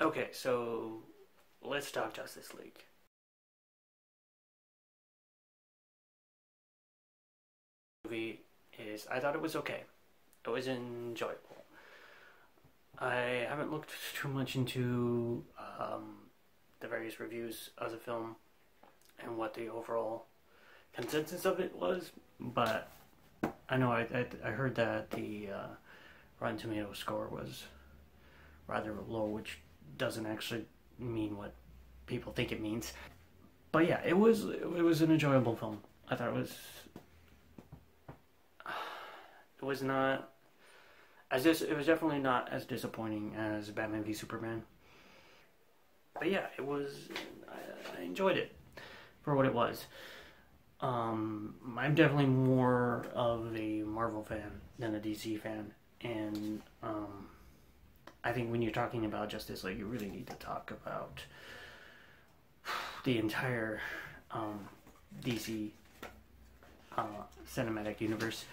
Okay, so let's talk Justice League. Movie is I thought it was okay. It was enjoyable. I haven't looked too much into the various reviews of the film and what the overall consensus of it was, but I know I heard that the Rotten Tomatoes score was rather low, which doesn't actually mean what people think it means. But yeah, it was an enjoyable film. I thought it was not it was definitely not as disappointing as Batman v Superman. But yeah, I enjoyed it for what it was. I'm definitely more of a Marvel fan than a DC fan, and I think when you're talking about Justice League, you really need to talk about the entire DC cinematic universe.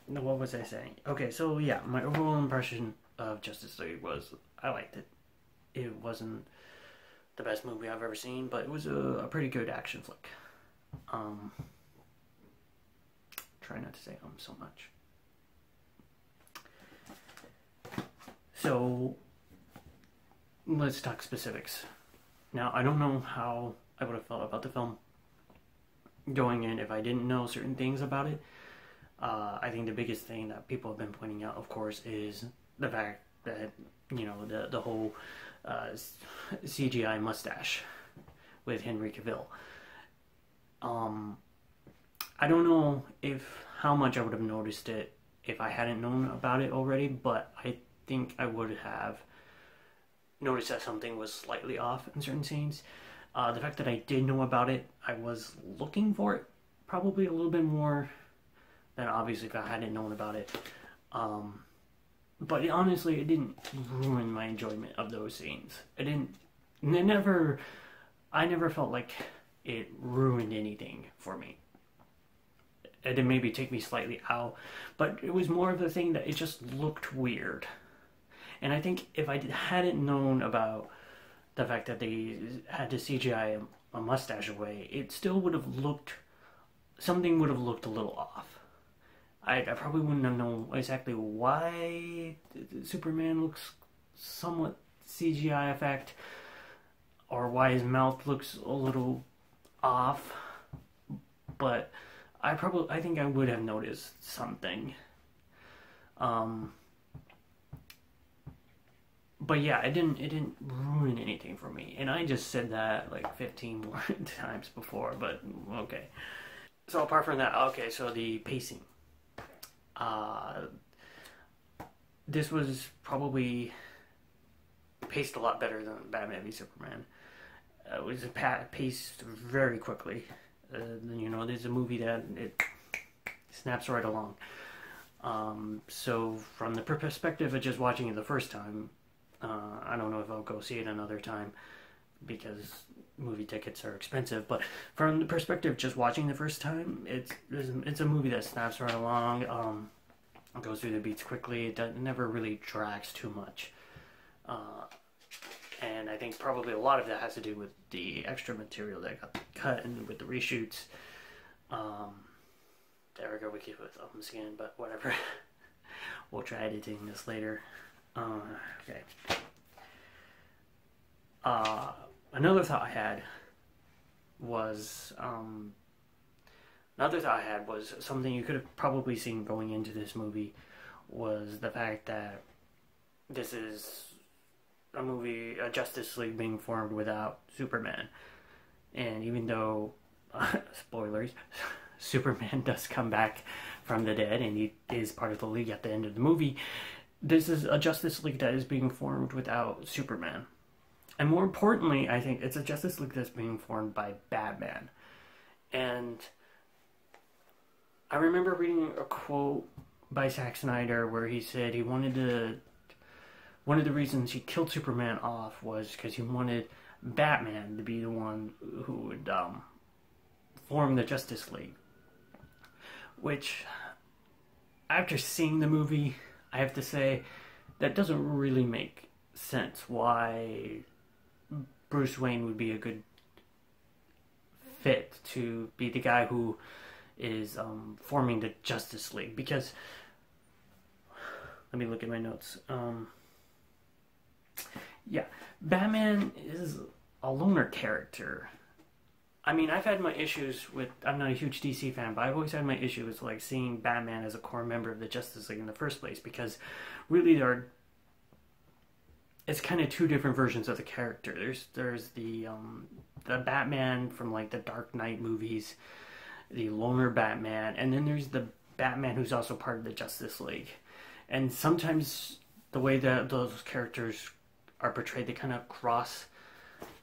No, what was I saying? Okay, so yeah, my overall impression of Justice League was I liked it. It wasn't the best movie I've ever seen, but it was a pretty good action flick. Try not to say so much. So let's talk specifics. Now, I don't know how I would have felt about the film going in if I didn't know certain things about it. I think the biggest thing that people have been pointing out, of course, is the fact that the whole CGI mustache with Henry Cavill. I don't know if how much I would have noticed it if I hadn't known about it already, but I think I would have noticed that something was slightly off in certain scenes. The fact that I did know about it, I was looking for it probably a little bit more than obviously if I hadn't known about it. But honestly, it didn't ruin my enjoyment of those scenes. I never felt like it ruined anything for me. It did maybe take me slightly out, but it was more of the thing that it just looked weird. And I think if I hadn't known about the fact that they had to CGI a mustache away, it still would have looked, something would have looked a little off. I probably wouldn't have known exactly why Superman looks somewhat CGI effect, or why his mouth looks a little off, but I think I would have noticed something. But yeah, it didn't ruin anything for me, and I just said that like 15 more times before, but okay. So apart from that, okay, so the pacing. This was probably paced a lot better than Batman v Superman. It was paced very quickly. There's a movie that it snaps right along. So from the perspective of just watching it the first time, I don't know if I'll go see it another time because movie tickets are expensive. But from the perspective of just watching the first time, it's a movie that snaps right along. It goes through the beats quickly. It never really drags too much. And I think probably a lot of that has to do with the extra material that got cut and with the reshoots. There we go, we keep it with thumbs again, but whatever. We'll try editing this later. Okay. Another thought I had was something you could have probably seen going into this movie was the fact that this is a Justice League being formed without Superman. And even though, spoilers, Superman does come back from the dead and he is part of the League at the end of the movie, this is a Justice League that is being formed without Superman. And more importantly, I think it's a Justice League that's being formed by Batman. And I remember reading a quote by Zack Snyder where he said one of the reasons he killed Superman off was because he wanted Batman to be the one who would form the Justice League. Which, after seeing the movie, I have to say, that doesn't really make sense why Bruce Wayne would be a good fit to be the guy who is forming the Justice League. Because, let me look at my notes. Yeah, Batman is a loner character. I mean, I've had my issues with, I'm not a huge DC fan, but I've always had my issues with like seeing Batman as a core member of the Justice League in the first place, because really it's kind of two different versions of the character. There's the Batman from like the Dark Knight movies, the loner Batman, and then there's the Batman who's also part of the Justice League. And sometimes the way that those characters are portrayed, they kind of cross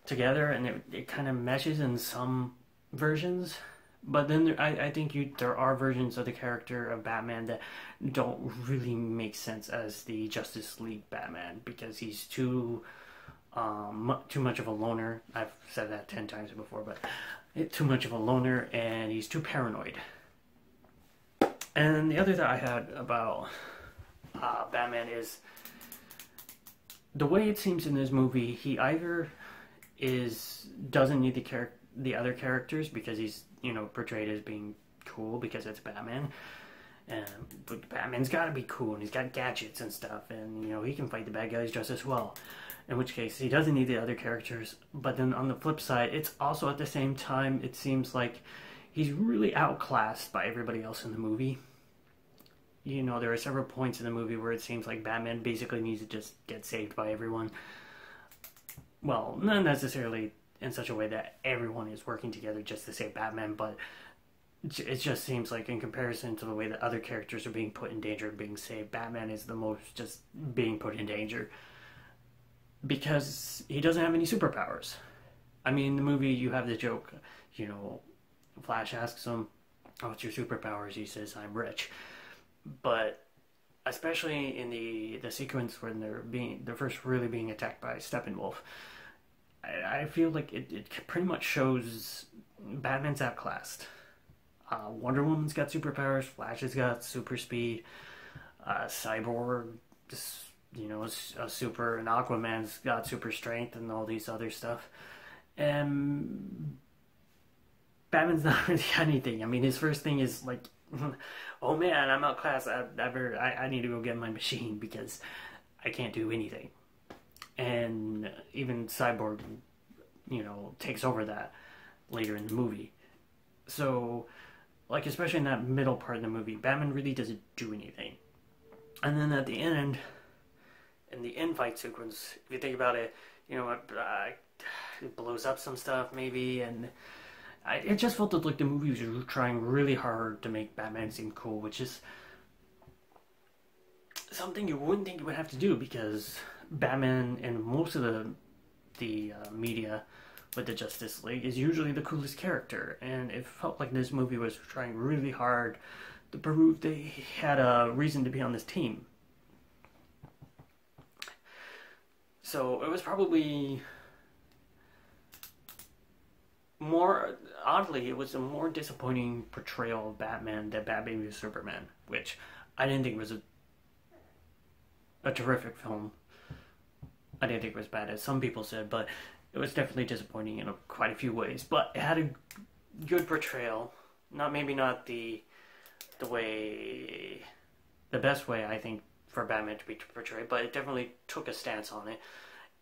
together, and it kind of meshes in some versions. But then I think there are versions of the character of Batman that don't really make sense as the Justice League Batman, because he's too much of a loner. I've said that 10 times before, but too much of a loner, and he's too paranoid. And the other that I had about Batman is the way it seems in this movie. He either doesn't need the other characters because he's, you know, portrayed as being cool because it's Batman, but Batman's got to be cool, and he's got gadgets and stuff, and you know, he can fight the bad guys just as well, in which case he doesn't need the other characters. But then on the flip side, it's also at the same time, it seems like he's really outclassed by everybody else in the movie. You know, there are several points in the movie where it seems like Batman basically needs to just get saved by everyone. Well, not necessarily in such a way that everyone is working together just to save Batman, but it just seems like in comparison to the way that other characters are being put in danger and being saved, Batman is the most just being put in danger because he doesn't have any superpowers. I mean, in the movie you have the joke, you know, Flash asks him, "Oh, what's your superpowers?" He says, "I'm rich." But especially in the sequence when they're first really being attacked by Steppenwolf, I feel like it pretty much shows Batman's outclassed. Wonder Woman's got superpowers, Flash has got super speed, Cyborg, you know, a super, and Aquaman's got super strength and all these other stuff. And Batman's not really anything. I mean, his first thing is like, oh man, I'm outclassed. I need to go get my machine because I can't do anything. And even Cyborg, you know, takes over that later in the movie. So, like, especially in that middle part of the movie, Batman really doesn't do anything. And then at the end, in the end fight sequence, if you think about it, you know, it blows up some stuff maybe, and it just felt like the movie was trying really hard to make Batman seem cool, which is something you wouldn't think you would have to do, because Batman in most of the media with the Justice League is usually the coolest character, and it felt like this movie was trying really hard to prove they had a reason to be on this team. So it was probably more, oddly, it was a more disappointing portrayal of Batman than Batman v Superman, which I didn't think was a terrific film. I didn't think it was bad, as some people said, but it was definitely disappointing in quite a few ways. But it had a good portrayal. Maybe not the best way, I think, for Batman to be portrayed, but it definitely took a stance on it,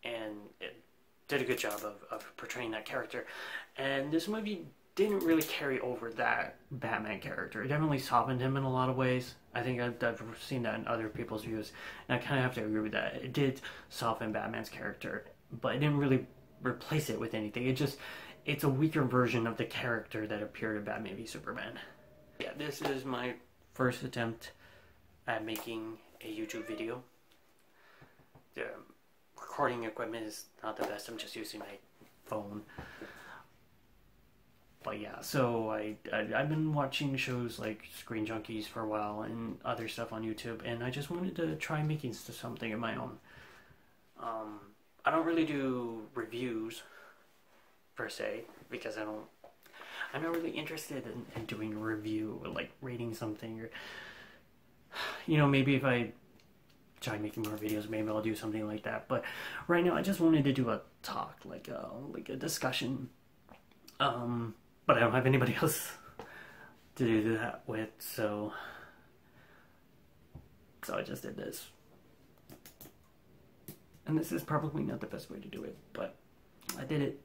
and it did a good job of portraying that character. And this movie didn't really carry over that Batman character. It definitely softened him in a lot of ways. I think I've seen that in other people's views, and I kind of have to agree with that. It did soften Batman's character, but it didn't really replace it with anything. It's a weaker version of the character that appeared in Batman v Superman. Yeah, this is my first attempt at making a YouTube video. The recording equipment is not the best. I'm just using my phone. But yeah, so I've been watching shows like Screen Junkies for a while and other stuff on YouTube, and I just wanted to try making something of my own. I don't really do reviews per se, because I'm not really interested in doing a review or like rating something, or, you know, maybe if I try making more videos. Maybe I'll do something like that. But right now, I just wanted to do a talk, like a discussion. But I don't have anybody else to do that with, so I just did this. And this is probably not the best way to do it, but I did it.